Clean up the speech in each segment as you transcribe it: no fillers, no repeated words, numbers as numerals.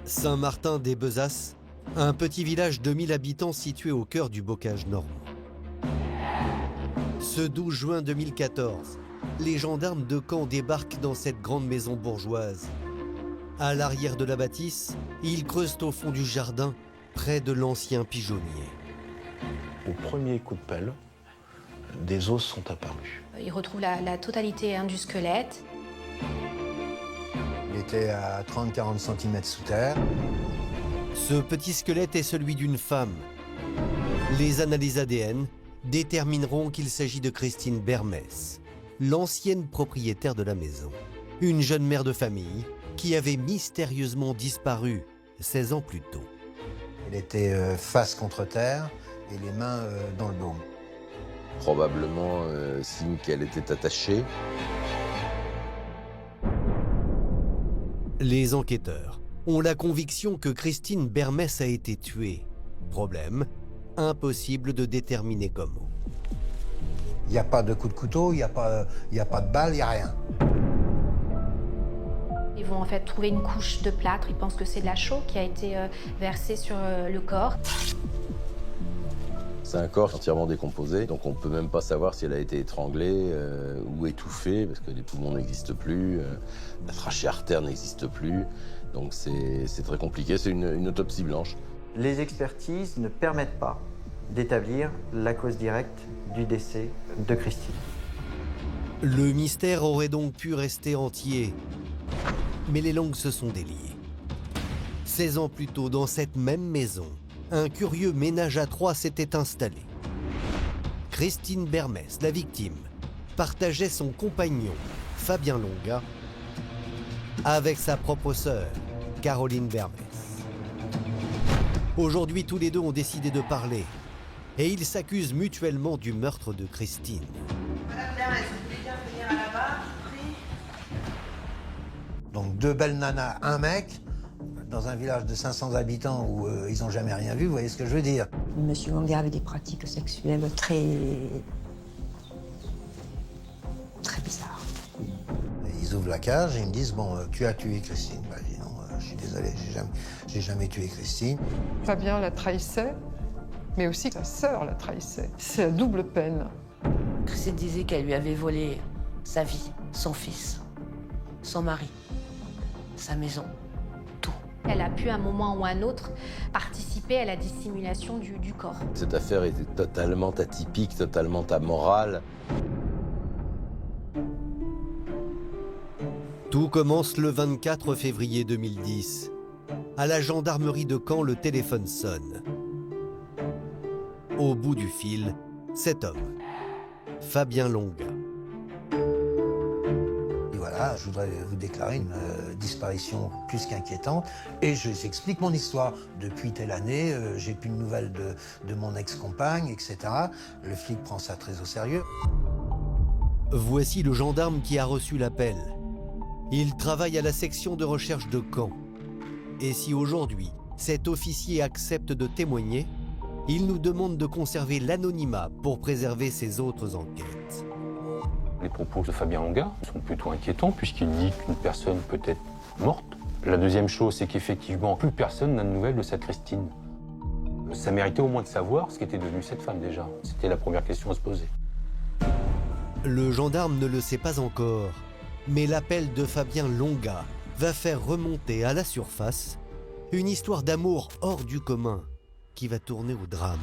Saint-Martin-des-Bezasses, un petit village de 1000 habitants situé au cœur du bocage normand. Ce 12 juin 2014, les gendarmes de Caen débarquent dans cette grande maison bourgeoise. À l'arrière de la bâtisse, ils creusent au fond du jardin, près de l'ancien pigeonnier. Au premier coup de pelle, des os sont apparus. Ils retrouvent la totalité du squelette. Il était à 30-40 cm sous terre. Ce petit squelette est celui d'une femme. Les analyses ADN détermineront qu'il s'agit de Christine Bermès, l'ancienne propriétaire de la maison. Une jeune mère de famille qui avait mystérieusement disparu 16 ans plus tôt. Elle était face contre terre et les mains dans le baume. Probablement signe qu'elle était attachée. Les enquêteurs ont la conviction que Christine Bermès a été tuée. Problème, impossible de déterminer comment. Il n'y a pas de coup de couteau, il n'y a pas de balle, il n'y a rien. Ils vont en fait trouver une couche de plâtre. Ils pensent que c'est de la chaux qui a été versée sur le corps. C'est un corps entièrement décomposé, donc on ne peut même pas savoir si elle a été étranglée ou étouffée, parce que les poumons n'existent plus, la trachée artère n'existe plus, donc c'est très compliqué, c'est une autopsie blanche. Les expertises ne permettent pas d'établir la cause directe du décès de Christine. Le mystère aurait donc pu rester entier, mais les langues se sont déliées. 16 ans plus tôt, dans cette même maison, un curieux ménage à trois s'était installé. Christine Bermès, la victime, partageait son compagnon, Fabien Longa, avec sa propre sœur, Caroline Bermès. Aujourd'hui, tous les deux ont décidé de parler et ils s'accusent mutuellement du meurtre de Christine. Madame Bermès, vous voulez bien venir à la barre, je vous prie. Donc deux belles nanas, un mec, dans un village de 500 habitants où ils n'ont jamais rien vu, vous voyez ce que je veux dire? Monsieur Longa avait des pratiques sexuelles très bizarres. Ils ouvrent la cage et ils me disent, bon, tu as tué Christine. Bah, je dis non, je suis désolé, j'ai jamais tué Christine. Fabien la trahissait, mais aussi sa sœur la trahissait. C'est la double peine. Christine disait qu'elle lui avait volé sa vie, son fils, son mari, sa maison. Elle a pu, à un moment ou à un autre, participer à la dissimulation du corps. Cette affaire était totalement atypique, totalement amorale. Tout commence le 24 février 2010. À la gendarmerie de Caen, le téléphone sonne. Au bout du fil, cet homme, Fabien Longa. Et voilà, je voudrais vous déclarer une disparition plus qu'inquiétante et je vous explique mon histoire. Depuis telle année, j'ai plus de nouvelles de mon ex-compagne, etc. Le flic prend ça très au sérieux. Voici le gendarme qui a reçu l'appel. Il travaille à la section de recherche de Caen. Et si aujourd'hui, cet officier accepte de témoigner, il nous demande de conserver l'anonymat pour préserver ses autres enquêtes. Les propos de Fabien Longa sont plutôt inquiétants puisqu'il dit qu'une personne peut être morte. La deuxième chose, c'est qu'effectivement, plus personne n'a de nouvelles de cette Christine. Ça méritait au moins de savoir ce qu'était devenue cette femme déjà. C'était la première question à se poser. Le gendarme ne le sait pas encore, mais l'appel de Fabien Longa va faire remonter à la surface une histoire d'amour hors du commun qui va tourner au drame.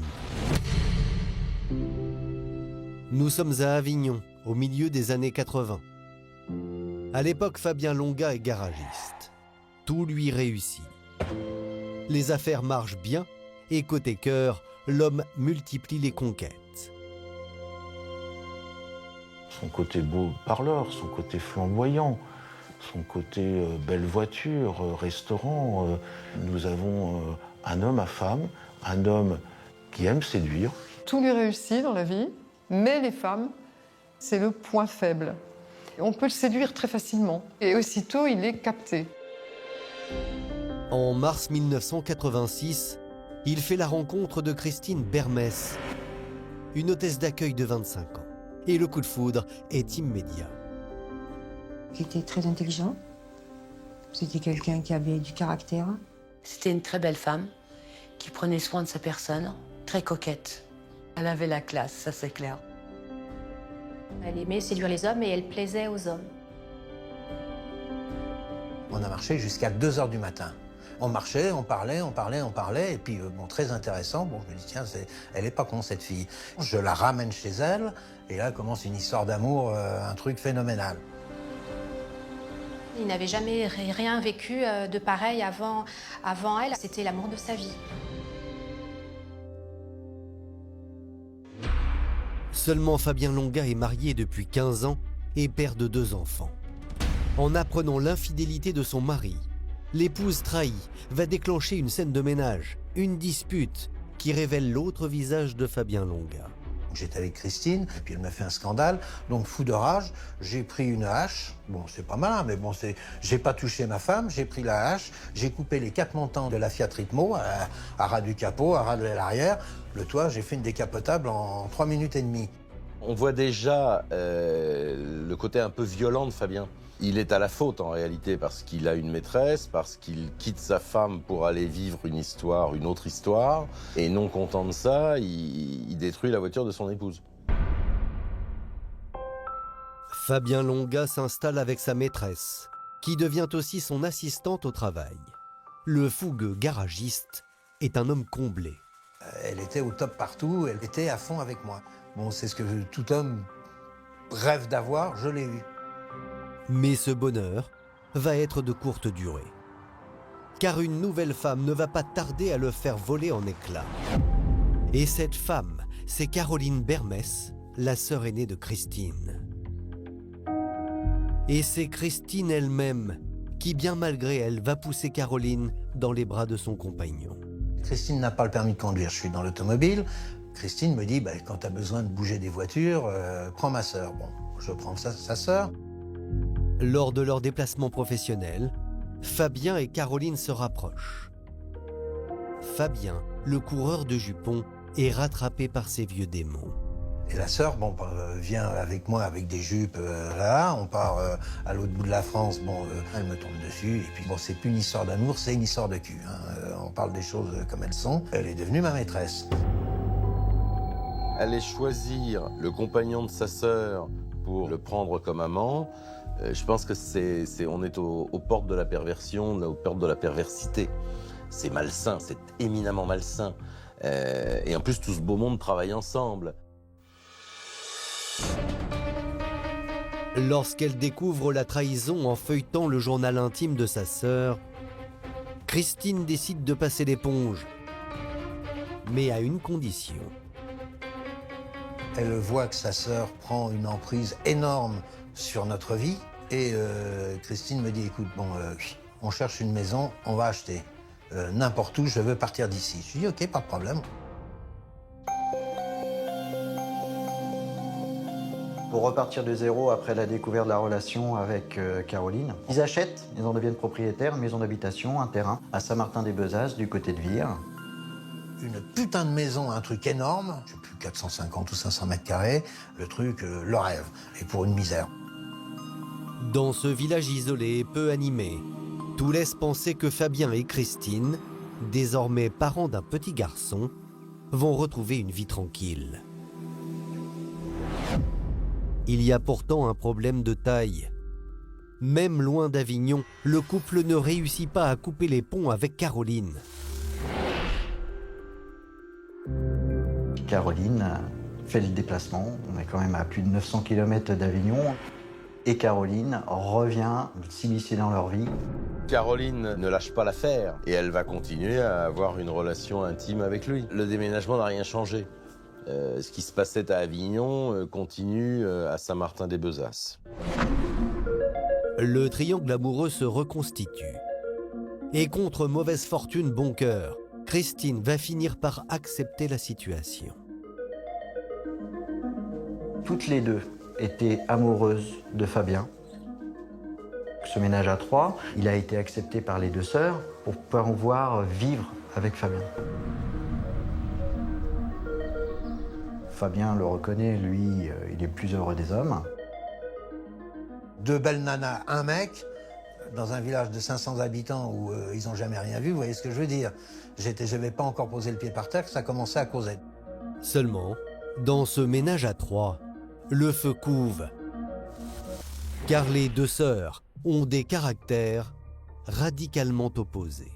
Nous sommes à Avignon, au milieu des années 80. À l'époque, Fabien Longa est garagiste. Tout lui réussit. Les affaires marchent bien et côté cœur, l'homme multiplie les conquêtes. Son côté beau parleur, son côté flamboyant, son côté belle voiture, restaurant. Nous avons un homme à femme, un homme qui aime séduire. Tout lui réussit dans la vie, mais les femmes, c'est le point faible. On peut le séduire très facilement et aussitôt il est capté. En mars 1986, il fait la rencontre de Christine Bermès, une hôtesse d'accueil de 25 ans. Et le coup de foudre est immédiat. Il était très intelligent. C'était quelqu'un qui avait du caractère. C'était une très belle femme qui prenait soin de sa personne, très coquette. Elle avait la classe, ça c'est clair. Elle aimait séduire les hommes et elle plaisait aux hommes. On a marché jusqu'à 2 h du matin. On marchait, on parlait, et puis bon, très intéressant. Bon, je me dis tiens, elle est pas con cette fille. Je la ramène chez elle, et là commence une histoire d'amour, un truc phénoménal. Il n'avait jamais rien vécu de pareil avant elle. C'était l'amour de sa vie. Seulement Fabien Longa est marié depuis 15 ans et père de 2 enfants. En apprenant l'infidélité de son mari, l'épouse trahie va déclencher une scène de ménage, une dispute qui révèle l'autre visage de Fabien Longa. J'étais avec Christine, et puis elle m'a fait un scandale, donc fou de rage, j'ai pris une hache, bon c'est pas mal, mais bon j'ai pas touché ma femme, j'ai pris la hache, j'ai coupé les 4 montants de la Fiat Ritmo, à ras du capot, à ras de l'arrière, le toit, j'ai fait une décapotable en 3 minutes et demie. On voit déjà le côté un peu violent de Fabien. Il est à la faute en réalité parce qu'il a une maîtresse, parce qu'il quitte sa femme pour aller vivre une autre histoire. Et non content de ça, il détruit la voiture de son épouse. Fabien Longa s'installe avec sa maîtresse, qui devient aussi son assistante au travail. Le fougueux garagiste est un homme comblé. Elle était au top partout, elle était à fond avec moi. Bon, c'est ce que tout homme rêve d'avoir, je l'ai eu. Mais ce bonheur va être de courte durée. Car une nouvelle femme ne va pas tarder à le faire voler en éclats. Et cette femme, c'est Caroline Bermès, la sœur aînée de Christine. Et c'est Christine elle-même qui, bien malgré elle, va pousser Caroline dans les bras de son compagnon. Christine n'a pas le permis de conduire, je suis dans l'automobile. Christine me dit, quand tu as besoin de bouger des voitures, prends ma sœur. Bon, je prends sa sœur. Lors de leur déplacement professionnel, Fabien et Caroline se rapprochent. Fabien, le coureur de jupons, est rattrapé par ses vieux démons. Et la sœur, vient avec moi avec des jupes là, on part à l'autre bout de la France, elle me tombe dessus, et puis c'est plus une histoire d'amour, c'est une histoire de cul. On parle des choses comme elles sont. Elle est devenue ma maîtresse. Aller choisir le compagnon de sa sœur pour le prendre comme amant, je pense que on est aux portes de la perversion, aux portes de la perversité. C'est malsain, c'est éminemment malsain. Et en plus, tout ce beau monde travaille ensemble. Lorsqu'elle découvre la trahison en feuilletant le journal intime de sa sœur, Christine décide de passer l'éponge, mais à une condition. Elle voit que sa sœur prend une emprise énorme sur notre vie, et Christine me dit, écoute, on cherche une maison, on va acheter. N'importe où, je veux partir d'ici. Je dis, ok, pas de problème. Pour repartir de zéro après la découverte de la relation avec Caroline, ils achètent, ils en deviennent propriétaires, une maison d'habitation, un terrain à Saint-Martin-des-Bezasses, du côté de Vire. Une putain de maison, un truc énorme, je sais plus, 450 ou 500 mètres carrés, le truc, le rêve, et pour une misère. Dans ce village isolé et peu animé, tout laisse penser que Fabien et Christine, désormais parents d'un petit garçon, vont retrouver une vie tranquille. Il y a pourtant un problème de taille. Même loin d'Avignon, le couple ne réussit pas à couper les ponts avec Caroline. Caroline fait le déplacement, on est quand même à plus de 900 km d'Avignon. Et Caroline revient s'immiscer dans leur vie. Caroline ne lâche pas l'affaire et elle va continuer à avoir une relation intime avec lui. Le déménagement n'a rien changé. Ce qui se passait à Avignon continue à Saint-Martin-des-Bezasses. Le triangle amoureux se reconstitue. Et contre mauvaise fortune, bon cœur, Christine va finir par accepter la situation. Toutes les deux étaient amoureuses de Fabien. Ce ménage à 3, il a été accepté par les 2 sœurs pour pouvoir vivre avec Fabien. Fabien le reconnaît, lui, il est plus heureux des hommes. 2 belles nanas, un mec, dans un village de 500 habitants où ils n'ont jamais rien vu, vous voyez ce que je veux dire. Je n'avais pas encore posé le pied par terre, ça commençait à causer. Seulement, dans ce ménage à trois, le feu couve. Car les deux sœurs ont des caractères radicalement opposés.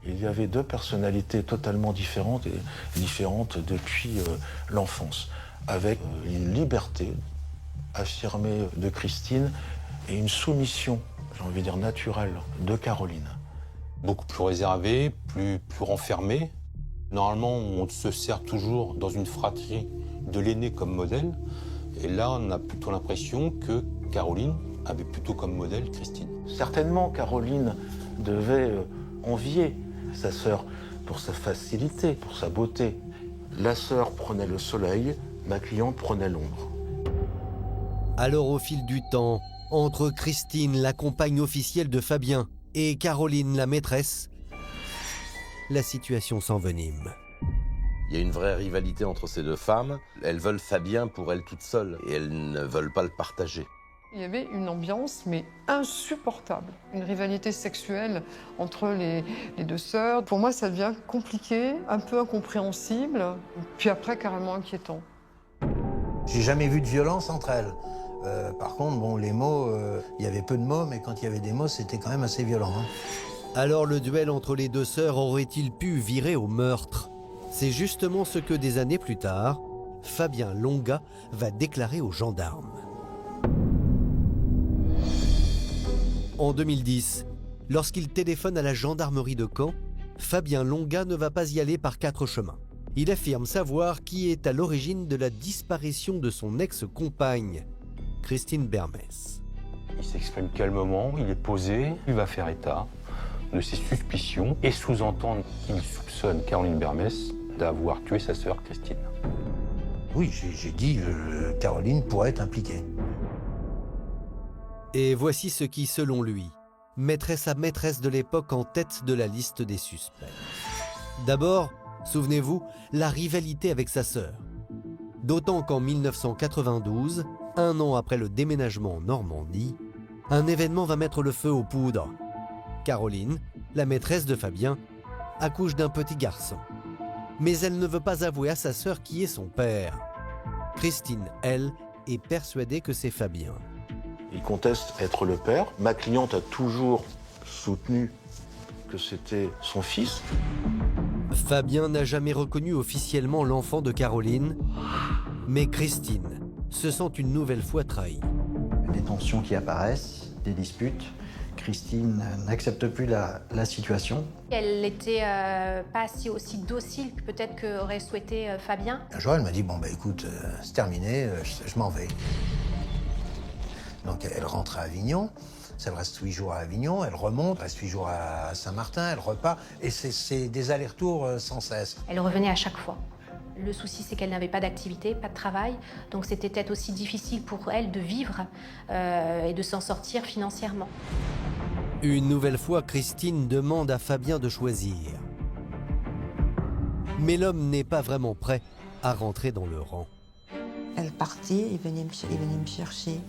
Il y avait deux personnalités totalement différentes depuis l'enfance, avec une liberté affirmée de Christine et une soumission, j'ai envie de dire naturelle, de Caroline. Beaucoup plus réservée, plus renfermée. Normalement, on se sert toujours dans une fratrie de l'aîné comme modèle. Et là, on a plutôt l'impression que Caroline avait plutôt comme modèle Christine. Certainement, Caroline devait envier sa sœur pour sa facilité, pour sa beauté. La sœur prenait le soleil, ma cliente prenait l'ombre. Alors au fil du temps, entre Christine, la compagne officielle de Fabien, et Caroline, la maîtresse, la situation s'envenime. Il y a une vraie rivalité entre ces deux femmes. Elles veulent Fabien pour elles toutes seules et elles ne veulent pas le partager. Il y avait une ambiance, mais insupportable. Une rivalité sexuelle entre les deux sœurs. Pour moi, ça devient compliqué, un peu incompréhensible, puis après, carrément inquiétant. J'ai jamais vu de violence entre elles. Par contre, bon, les mots, il y avait peu de mots, mais quand il y avait des mots, c'était quand même assez violent. Hein. Alors le duel entre les deux sœurs aurait-il pu virer au meurtre? C'est justement ce que des années plus tard, Fabien Longa va déclarer aux gendarmes. En 2010, lorsqu'il téléphone à la gendarmerie de Caen, Fabien Longa ne va pas y aller par 4 chemins. Il affirme savoir qui est à l'origine de la disparition de son ex-compagne, Christine Bermès. Il s'exprime calmement, il est posé, il va faire état de ses suspicions et sous-entendre qu'il soupçonne Caroline Bermès d'avoir tué sa sœur Christine. Oui, j'ai dit Caroline pourrait être impliquée. Et voici ce qui, selon lui, mettrait sa maîtresse de l'époque en tête de la liste des suspects. D'abord, souvenez-vous, la rivalité avec sa sœur. D'autant qu'en 1992, un an après le déménagement en Normandie, un événement va mettre le feu aux poudres. Caroline, la maîtresse de Fabien, accouche d'un petit garçon. Mais elle ne veut pas avouer à sa sœur qui est son père. Christine, elle, est persuadée que c'est Fabien. Il conteste être le père. Ma cliente a toujours soutenu que c'était son fils. Fabien n'a jamais reconnu officiellement l'enfant de Caroline, mais Christine se sent une nouvelle fois trahie. Des tensions qui apparaissent, des disputes. Christine n'accepte plus la situation. Elle n'était pas aussi docile que peut-être qu'aurait souhaité Fabien. Un jour, elle m'a dit, bon, bah écoute, c'est terminé, je m'en vais. Donc elle rentre à Avignon, ça reste 8 jours à Avignon, elle remonte, reste 8 jours à Saint-Martin, elle repart, et c'est des allers-retours sans cesse. Elle revenait à chaque fois. Le souci, c'est qu'elle n'avait pas d'activité, pas de travail, donc c'était peut-être aussi difficile pour elle de vivre et de s'en sortir financièrement. Une nouvelle fois, Christine demande à Fabien de choisir. Mais l'homme n'est pas vraiment prêt à rentrer dans le rang. Elle partait, il venait me chercher.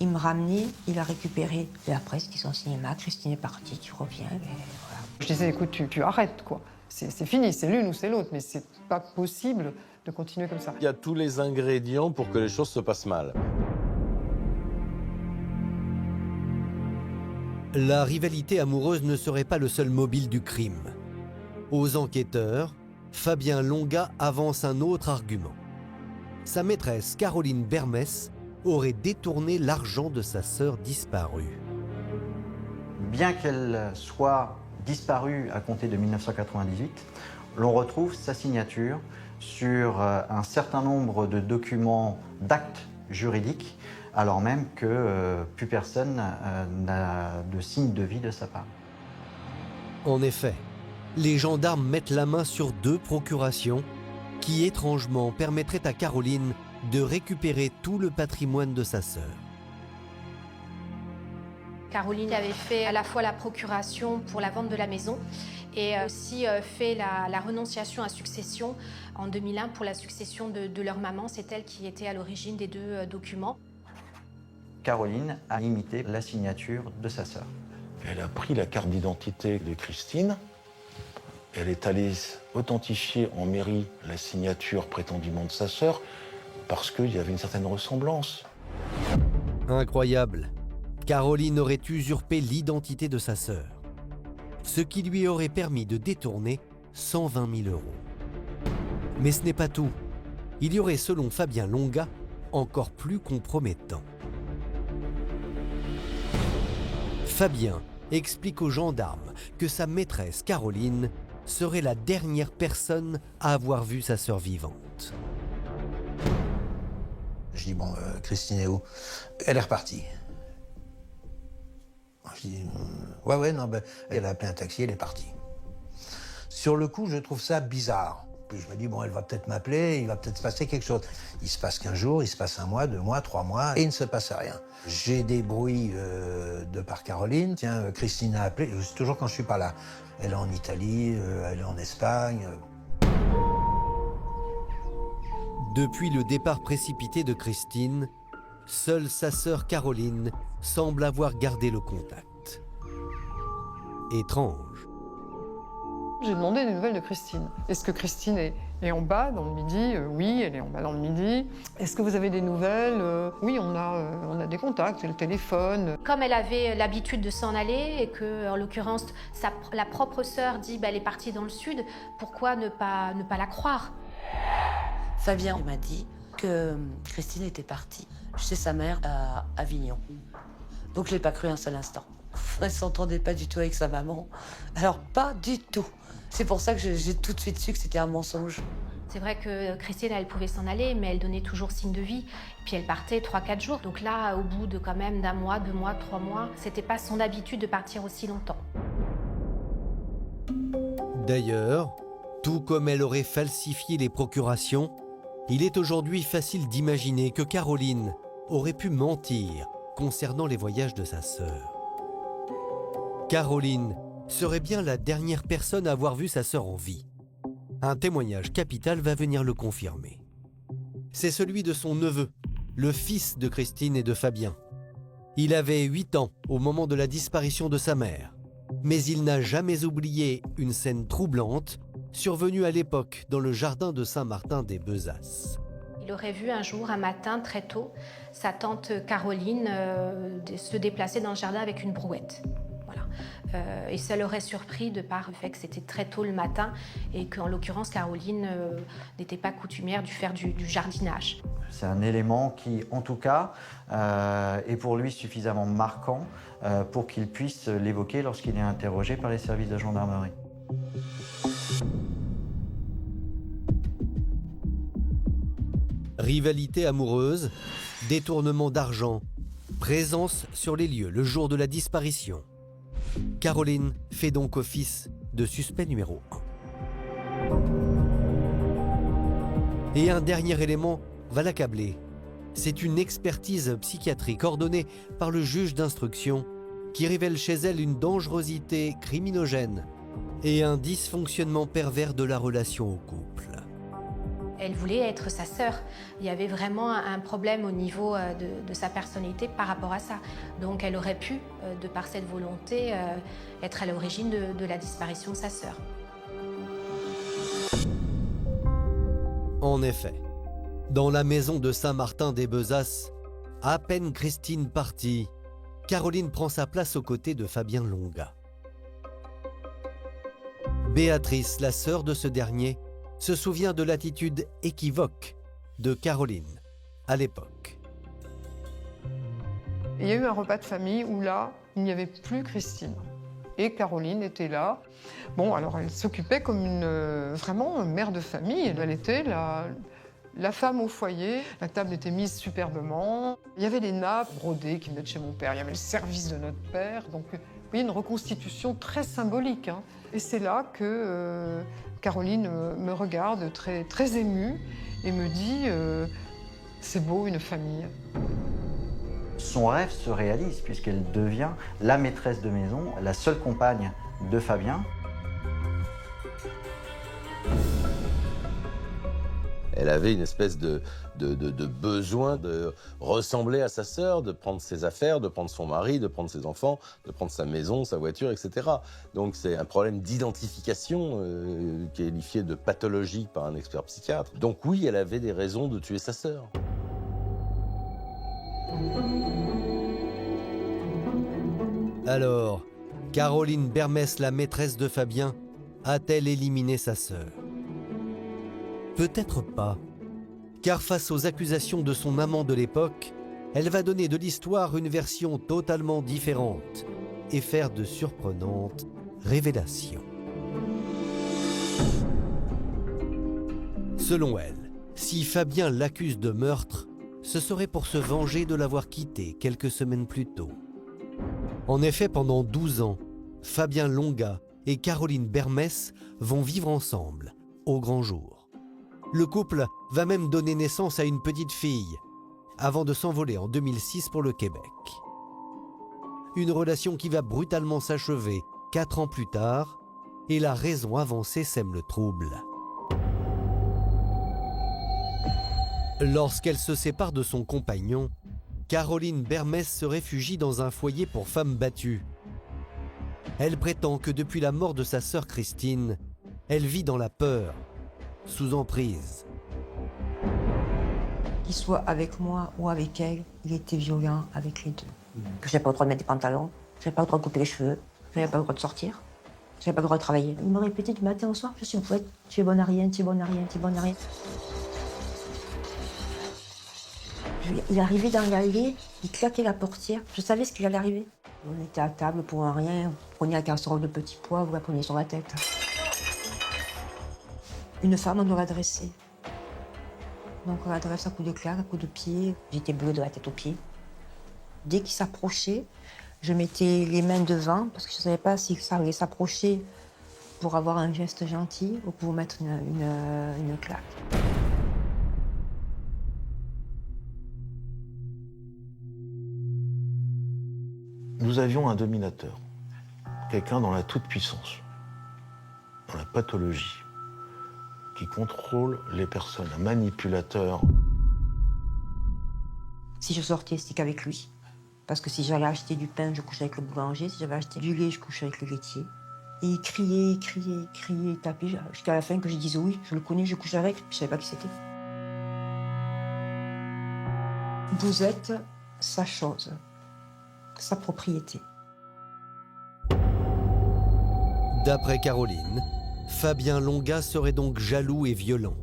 Il me ramenait, il a récupéré. Et après, c'était son cinéma. Christine est partie, tu reviens. Et voilà. Je disais, écoute, tu arrêtes, quoi. C'est fini, c'est l'une ou c'est l'autre, mais c'est pas possible de continuer comme ça. Il y a tous les ingrédients pour que les choses se passent mal. La rivalité amoureuse ne serait pas le seul mobile du crime. Aux enquêteurs, Fabien Longa avance un autre argument. Sa maîtresse, Caroline Bermès, aurait détourné l'argent de sa sœur disparue. Bien qu'elle soit disparue à compter de 1998, l'on retrouve sa signature sur un certain nombre de documents, d'actes juridiques, alors même que plus personne n'a de signe de vie de sa part. En effet, les gendarmes mettent la main sur 2 procurations qui, étrangement, permettraient à Caroline de récupérer tout le patrimoine de sa sœur. Caroline avait fait à la fois la procuration pour la vente de la maison et aussi fait la renonciation à succession en 2001 pour la succession de leur maman. C'est elle qui était à l'origine des 2 documents. Caroline a imité la signature de sa sœur. Elle a pris la carte d'identité de Christine. Elle est allée authentifier en mairie la signature prétendument de sa sœur parce qu'il y avait une certaine ressemblance. Incroyable. Caroline aurait usurpé l'identité de sa sœur, ce qui lui aurait permis de détourner 120 000 €. Mais ce n'est pas tout. Il y aurait, selon Fabien Longa, encore plus compromettant. Fabien explique aux gendarmes que sa maîtresse Caroline serait la dernière personne à avoir vu sa sœur vivante. Je dis, bon, Christine est où? Elle est repartie. Je dis, ouais, non, ben, elle a appelé un taxi, elle est partie. Sur le coup, je trouve ça bizarre. Puis je me dis, bon, elle va peut-être m'appeler, il va peut-être se passer quelque chose. Il se passe 15 jours, il se passe 1 mois, 2 mois, 3 mois, et il ne se passe rien. J'ai des bruits de par Caroline. Tiens, Christine a appelé, c'est toujours quand je suis pas là. Elle est en Italie, elle est en Espagne. Depuis le départ précipité de Christine, seule sa sœur Caroline semble avoir gardé le contact. Étrange. J'ai demandé des nouvelles de Christine. Est-ce que Christine est en bas dans le Midi? Oui, elle est en bas dans le Midi. Est-ce que vous avez des nouvelles? Oui, on a des contacts, le téléphone. Comme elle avait l'habitude de s'en aller et que, en l'occurrence, la propre sœur dit elle est partie dans le sud, pourquoi ne pas la croire? Fabien m'a dit que Christine était partie chez sa mère à Avignon. Donc je l'ai pas cru un seul instant. Elle s'entendait pas du tout avec sa maman. Alors pas du tout. C'est pour ça que j'ai tout de suite su que c'était un mensonge. C'est vrai que Christine, elle pouvait s'en aller, mais elle donnait toujours signe de vie. Puis elle partait 3-4 jours. Donc là, au bout de quand même d'1 mois, 2 mois, 3 mois, c'était pas son habitude de partir aussi longtemps. D'ailleurs, tout comme elle aurait falsifié les procurations, il est aujourd'hui facile d'imaginer que Caroline aurait pu mentir concernant les voyages de sa sœur. Caroline serait bien la dernière personne à avoir vu sa sœur en vie. Un témoignage capital va venir le confirmer. C'est celui de son neveu, le fils de Christine et de Fabien. Il avait 8 ans au moment de la disparition de sa mère, mais il n'a jamais oublié une scène troublante survenue à l'époque dans le jardin de Saint-Martin-des-Bezasses. Il aurait vu un jour, un matin, très tôt, sa tante Caroline se déplacer dans le jardin avec une brouette. Voilà. Et ça l'aurait surpris de par le fait que c'était très tôt le matin et qu'en l'occurrence, Caroline n'était pas coutumière du faire du jardinage. C'est un élément qui, en tout cas, est pour lui suffisamment marquant pour qu'il puisse l'évoquer lorsqu'il est interrogé par les services de gendarmerie. Rivalité amoureuse, détournement d'argent, présence sur les lieux le jour de la disparition. Caroline fait donc office de suspect numéro 1. Et un dernier élément va l'accabler. C'est une expertise psychiatrique ordonnée par le juge d'instruction qui révèle chez elle une dangerosité criminogène et un dysfonctionnement pervers de la relation au couple. Elle voulait être sa sœur. Il y avait vraiment un problème au niveau de sa personnalité par rapport à ça. Donc elle aurait pu, de par cette volonté, être à l'origine de la disparition de sa sœur. En effet, dans la maison de Saint-Martin-des-Bezasses, à peine Christine partie, Caroline prend sa place aux côtés de Fabien Longa. Béatrice, la sœur de ce dernier, se souvient de l'attitude équivoque de Caroline à l'époque. Il y a eu un repas de famille où là, il n'y avait plus Christine. Et Caroline était là. Bon, alors elle s'occupait comme vraiment une mère de famille. Elle était la femme au foyer. La table était mise superbement. Il y avait les nappes brodées qui venaient de chez mon père. Il y avait le service de notre père. Donc, vous voyez, une reconstitution très symbolique. Hein. Et c'est là que Caroline me regarde très, très émue et me dit c'est beau, une famille. Son rêve se réalise puisqu'elle devient la maîtresse de maison, la seule compagne de Fabien. Elle avait une espèce de besoin de ressembler à sa sœur, de prendre ses affaires, de prendre son mari, de prendre ses enfants, de prendre sa maison, sa voiture, etc. Donc c'est un problème d'identification qualifié de pathologique par un expert psychiatre. Donc oui, elle avait des raisons de tuer sa sœur. Alors, Caroline Bermès, la maîtresse de Fabien, a-t-elle éliminé sa sœur? Peut-être pas, car face aux accusations de son amant de l'époque, elle va donner de l'histoire une version totalement différente et faire de surprenantes révélations. Selon elle, si Fabien l'accuse de meurtre, ce serait pour se venger de l'avoir quitté quelques semaines plus tôt. En effet, pendant 12 ans, Fabien Longa et Caroline Bermès vont vivre ensemble, au grand jour. Le couple va même donner naissance à une petite fille, avant de s'envoler en 2006 pour le Québec. Une relation qui va brutalement s'achever 4 ans plus tard, et la raison avancée sème le trouble. Lorsqu'elle se sépare de son compagnon, Caroline Bermès se réfugie dans un foyer pour femmes battues. Elle prétend que depuis la mort de sa sœur Christine, elle vit dans la peur, sous emprise. Qu'il soit avec moi ou avec elle, il était violent avec les deux. Que j'avais pas le droit de mettre des pantalons, j'avais pas le droit de couper les cheveux, j'avais pas le droit de sortir, j'avais pas le droit de travailler. Il me répétait du matin au soir, je suis une poète, tu es bonne à rien, tu es bonne à rien, tu es bonne à rien. Il arrivait dans l'allée, il claquait la portière, je savais ce qu'il allait arriver. On était à table pour un rien, vous preniez la casserole de petits pois, vous la preniez sur la tête. Une femme, on doit l'adresser. Donc on l'adresse à coups de claque, à coups de pied. J'étais bleue de la tête aux pieds. Dès qu'il s'approchait, je mettais les mains devant, parce que je ne savais pas si ça allait s'approcher pour avoir un geste gentil ou pour mettre une claque. Nous avions un dominateur, quelqu'un dans la toute-puissance, dans la pathologie, qui contrôle les personnes, un manipulateur. Si je sortais, c'était qu'avec lui. Parce que si j'allais acheter du pain, je couchais avec le boulanger. Si j'avais acheté du lait, je couchais avec le laitier. Et il criait, il tapait, jusqu'à la fin que je disais oui, je le connais, je couche avec, puis je savais pas qui c'était. Vous êtes sa chose, sa propriété. D'après Caroline, Fabien Longa serait donc jaloux et violent.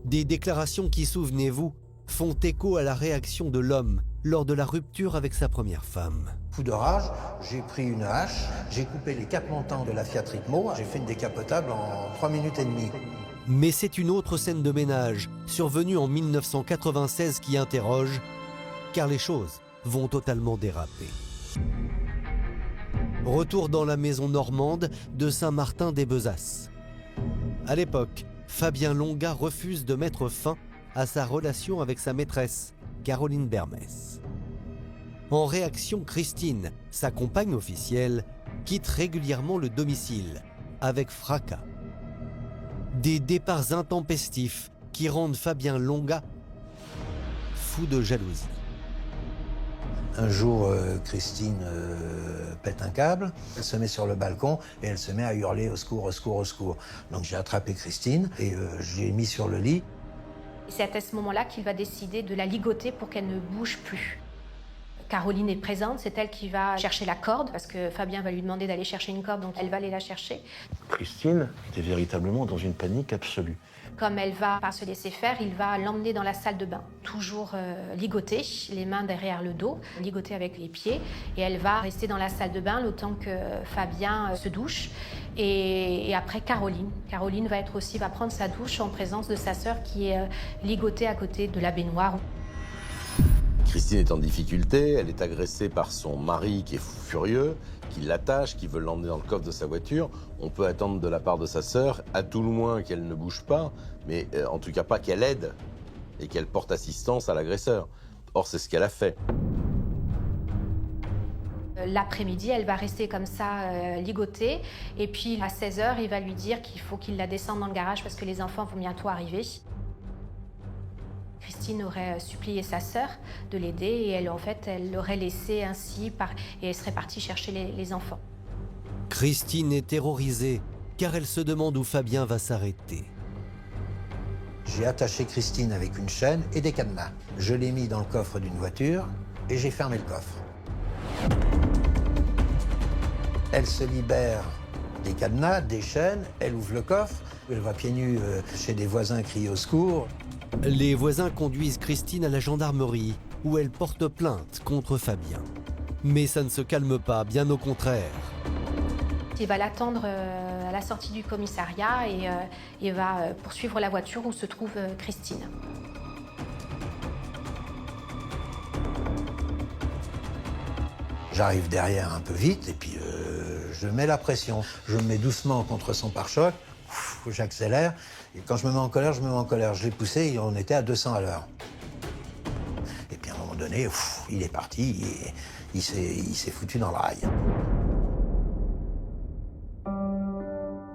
Des déclarations qui, souvenez-vous, font écho à la réaction de l'homme lors de la rupture avec sa première femme. Coup de rage, j'ai pris une hache, j'ai coupé les 4 montants de la Fiat Ritmo, j'ai fait une décapotable en 3 minutes et demie. Mais c'est une autre scène de ménage, survenue en 1996, qui interroge, car les choses vont totalement déraper. Retour dans la maison normande de Saint-Martin-des-Bezasses. À l'époque, Fabien Longa refuse de mettre fin à sa relation avec sa maîtresse, Caroline Bermès. En réaction, Christine, sa compagne officielle, quitte régulièrement le domicile, avec fracas. Des départs intempestifs qui rendent Fabien Longa fou de jalousie. Un jour, Christine pète un câble, elle se met sur le balcon et elle se met à hurler au secours, au secours, au secours. Donc j'ai attrapé Christine et je l'ai mis sur le lit. C'est à ce moment-là qu'il va décider de la ligoter pour qu'elle ne bouge plus. Caroline est présente, c'est elle qui va chercher la corde, parce que Fabien va lui demander d'aller chercher une corde, donc elle va aller la chercher. Christine était véritablement dans une panique absolue. Comme elle va pas se laisser faire, il va l'emmener dans la salle de bain. Toujours ligotée, les mains derrière le dos, ligotée avec les pieds. Et elle va rester dans la salle de bain le temps que Fabien se douche. Et après, Caroline va prendre sa douche en présence de sa sœur qui est ligotée à côté de la baignoire. Christine est en difficulté, elle est agressée par son mari qui est furieux, qui l'attache, qui veut l'emmener dans le coffre de sa voiture. On peut attendre de la part de sa sœur, à tout le moins qu'elle ne bouge pas, mais en tout cas pas qu'elle aide et qu'elle porte assistance à l'agresseur. Or, c'est ce qu'elle a fait. L'après-midi, elle va rester comme ça, ligotée. Et puis, à 16h, il va lui dire qu'il faut qu'il la descende dans le garage parce que les enfants vont bientôt arriver. Christine aurait supplié sa sœur de l'aider et elle l'aurait laissé ainsi et elle serait partie chercher les enfants. Christine est terrorisée car elle se demande où Fabien va s'arrêter. J'ai attaché Christine avec une chaîne et des cadenas. Je l'ai mis dans le coffre d'une voiture et j'ai fermé le coffre. Elle se libère des cadenas, des chaînes, elle ouvre le coffre, elle va pieds nus chez des voisins crier au secours. Les voisins conduisent Christine à la gendarmerie où elle porte plainte contre Fabien. Mais ça ne se calme pas, bien au contraire. Il va l'attendre à la sortie du commissariat et va poursuivre la voiture où se trouve Christine. J'arrive derrière un peu vite et puis je mets la pression. Je me mets doucement contre son pare-choc, j'accélère. Et quand je me mets en colère, je me mets en colère. Je l'ai poussé et on était à 200 à l'heure. Et puis à un moment donné, il est parti et il s'est foutu dans le rail.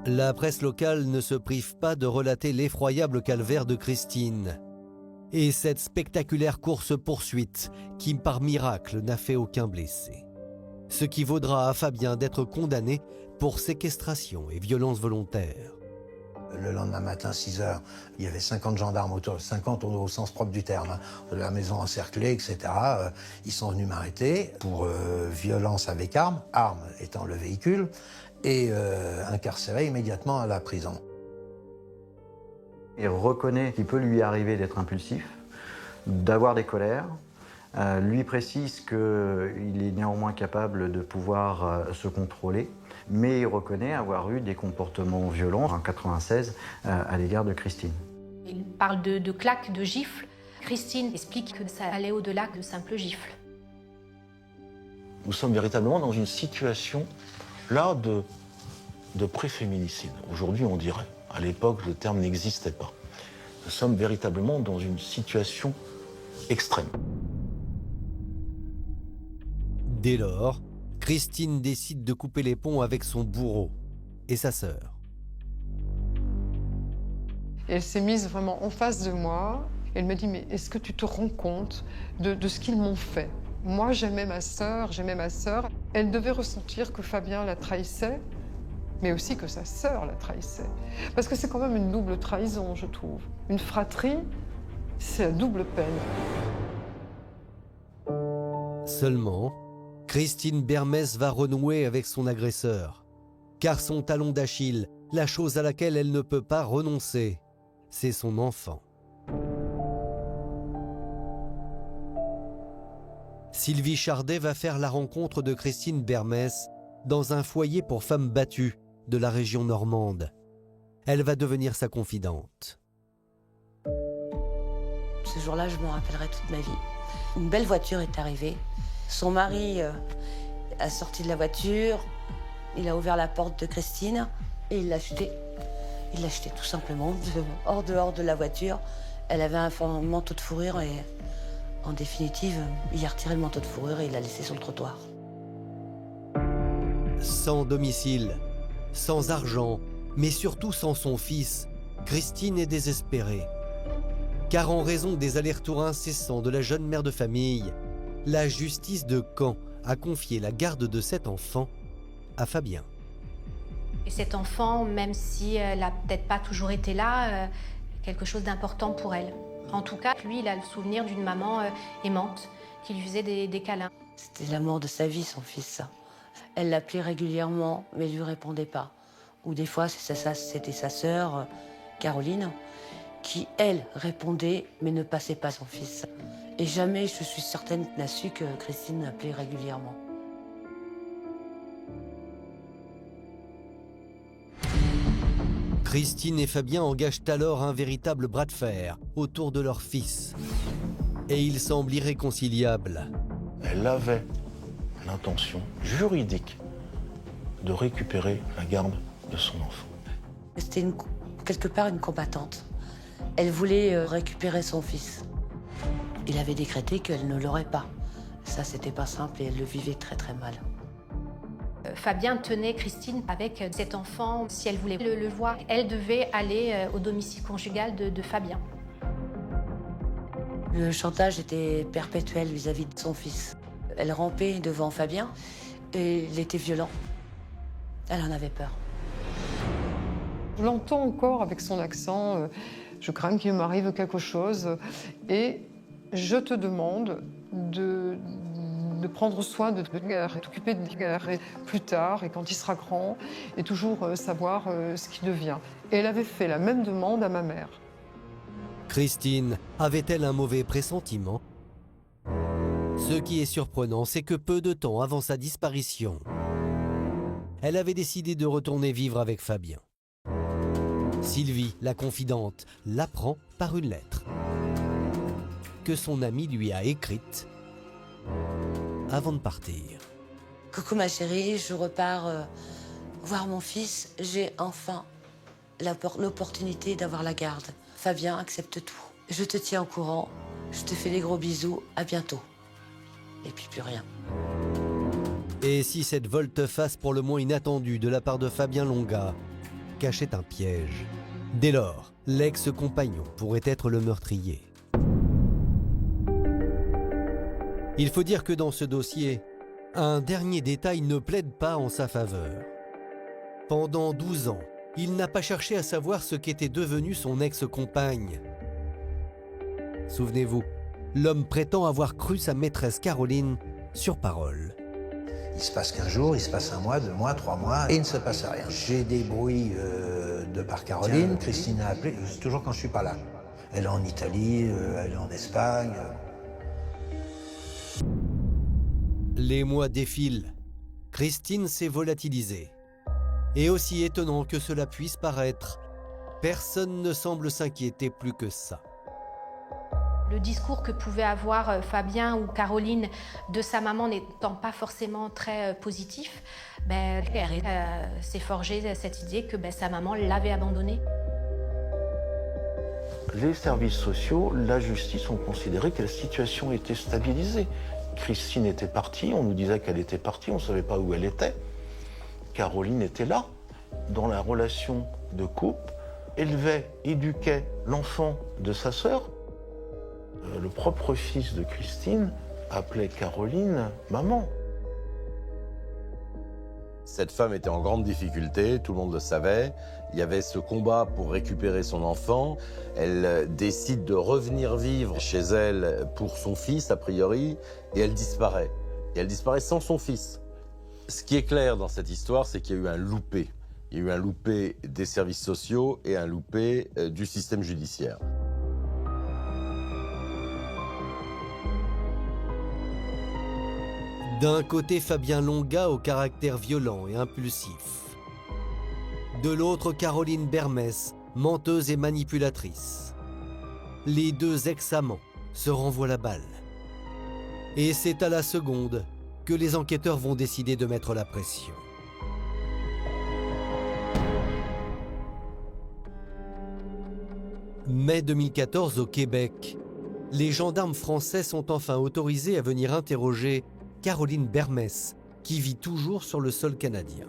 La presse locale ne se prive pas de relater l'effroyable calvaire de Christine. Et cette spectaculaire course-poursuite qui, par miracle, n'a fait aucun blessé. Ce qui vaudra à Fabien d'être condamné pour séquestration et violence volontaire. Le lendemain matin, 6 heures, il y avait 50 gendarmes autour, 50 au sens propre du terme, la maison encerclée, etc. Ils sont venus m'arrêter pour violence avec arme étant le véhicule, et incarcéré immédiatement à la prison. Il reconnaît qu'il peut lui arriver d'être impulsif, d'avoir des colères, lui précise qu'il est néanmoins capable de pouvoir se contrôler, mais il reconnaît avoir eu des comportements violents en 1996 à l'égard de Christine. Il parle de claques, de gifles. Christine explique que ça allait au-delà de simples gifles. Nous sommes véritablement dans une situation là de pré-féminicide. Aujourd'hui, on dirait. À l'époque, le terme n'existait pas. Nous sommes véritablement dans une situation extrême. Dès lors, Christine décide de couper les ponts avec son bourreau et sa sœur. Elle s'est mise vraiment en face de moi. Elle me dit, mais est-ce que tu te rends compte de ce qu'ils m'ont fait? Moi, j'aimais ma sœur. Elle devait ressentir que Fabien la trahissait, mais aussi que sa sœur la trahissait. Parce que c'est quand même une double trahison, je trouve. Une fratrie, c'est la double peine. Seulement, Christine Bermès va renouer avec son agresseur. Car son talon d'Achille, la chose à laquelle elle ne peut pas renoncer, c'est son enfant. Sylvie Chardet va faire la rencontre de Christine Bermès dans un foyer pour femmes battues de la région normande. Elle va devenir sa confidente. Ce jour-là, je m'en rappellerai toute ma vie. Une belle voiture est arrivée. Son mari a sorti de la voiture, il a ouvert la porte de Christine et il l'a acheté. Il l'a acheté tout simplement, dehors de la voiture. Elle avait un manteau de fourrure et, en définitive, il a retiré le manteau de fourrure et il l'a laissé sur le trottoir. Sans domicile, sans argent, mais surtout sans son fils, Christine est désespérée. Car en raison des allers-retours incessants de la jeune mère de famille, la justice de Caen a confié la garde de cet enfant à Fabien. Et cet enfant, même si elle n'a peut-être pas toujours été là, quelque chose d'important pour elle. En tout cas, lui, il a le souvenir d'une maman aimante qui lui faisait des câlins. C'était l'amour de sa vie, son fils. Elle l'appelait régulièrement, mais il ne lui répondait pas. Ou des fois, c'était sa sœur, Caroline, qui, elle, répondait, mais ne passait pas son fils. Et jamais, je suis certaine, n'a su que Christine l'appelait régulièrement. Christine et Fabien engagent alors un véritable bras de fer autour de leur fils. Et ils semblent irréconciliables. Elle avait l'intention juridique de récupérer la garde de son enfant. C'était quelque part une combattante. Elle voulait récupérer son fils. Il avait décrété qu'elle ne l'aurait pas. Ça, c'était pas simple et elle le vivait très très mal. Fabien tenait Christine avec cet enfant. Si elle voulait le voir, elle devait aller au domicile conjugal de Fabien. Le chantage était perpétuel vis-à-vis de son fils. Elle rampait devant Fabien et il était violent. Elle en avait peur. Je l'entends encore avec son accent. Je crains qu'il m'arrive quelque chose. Et je te demande de prendre soin de Edgar et t'occuper d'Edgar plus tard et quand il sera grand et toujours savoir ce qu'il devient. Et elle avait fait la même demande à ma mère. Christine avait-elle un mauvais pressentiment? Ce qui est surprenant, c'est que peu de temps avant sa disparition, elle avait décidé de retourner vivre avec Fabien. Sylvie, la confidente, l'apprend par une lettre que son ami lui a écrite avant de partir. Coucou ma chérie, je repars voir mon fils. J'ai enfin l'opportunité d'avoir la garde. Fabien accepte tout. Je te tiens au courant. Je te fais des gros bisous. À bientôt. Et puis plus rien. Et si cette volte-face pour le moins inattendue de la part de Fabien Longa cachait un piège? Dès lors, l'ex-compagnon pourrait être le meurtrier. Il faut dire que dans ce dossier, un dernier détail ne plaide pas en sa faveur. Pendant 12 ans, il n'a pas cherché à savoir ce qu'était devenu son ex-compagne. Souvenez-vous, l'homme prétend avoir cru sa maîtresse Caroline sur parole. Il se passe 15 jours, il se passe 1 mois, 2 mois, 3 mois, et il ne se passe rien. J'ai des bruits de par Caroline, Christine a appelé, toujours quand je suis pas là. Elle est en Italie, elle est en Espagne. Les mois défilent. Christine s'est volatilisée. Et aussi étonnant que cela puisse paraître, personne ne semble s'inquiéter plus que ça. Le discours que pouvait avoir Fabien ou Caroline de sa maman n'étant pas forcément très positif, elle s'est forgée cette idée que sa maman l'avait abandonnée. Les services sociaux, la justice ont considéré que la situation était stabilisée. Christine était partie, on nous disait qu'elle était partie, on ne savait pas où elle était. Caroline était là, dans la relation de couple, élevait, éduquait l'enfant de sa sœur. Le propre fils de Christine appelait Caroline maman. Cette femme était en grande difficulté, tout le monde le savait. Il y avait ce combat pour récupérer son enfant. Elle décide de revenir vivre chez elle pour son fils, a priori, et elle disparaît. Et elle disparaît sans son fils. Ce qui est clair dans cette histoire, c'est qu'il y a eu un loupé. Il y a eu un loupé des services sociaux et un loupé du système judiciaire. D'un côté, Fabien Longa au caractère violent et impulsif. De l'autre, Caroline Bermès, menteuse et manipulatrice. Les deux ex-amants se renvoient la balle. Et c'est à la seconde que les enquêteurs vont décider de mettre la pression. Mai 2014 au Québec, les gendarmes français sont enfin autorisés à venir interroger Caroline Bermès, qui vit toujours sur le sol canadien.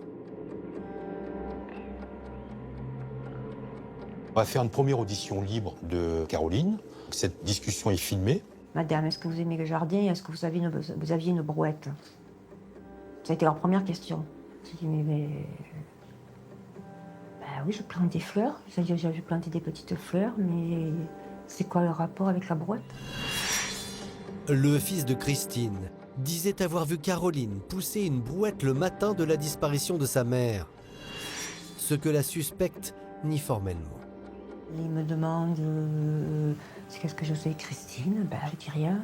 On va faire une première audition libre de Caroline. Cette discussion est filmée. Madame, est-ce que vous aimez le jardin? Est-ce que vous aviez une brouette? Ça a été leur première question. J'ai dit, mais oui, je plante des fleurs. J'ai planté des petites fleurs, mais c'est quoi le rapport avec la brouette? Le fils de Christine disait avoir vu Caroline pousser une brouette le matin de la disparition de sa mère, ce que la suspecte nie formellement. Il me demande qu'est-ce que je sais, Christine. Je dis rien,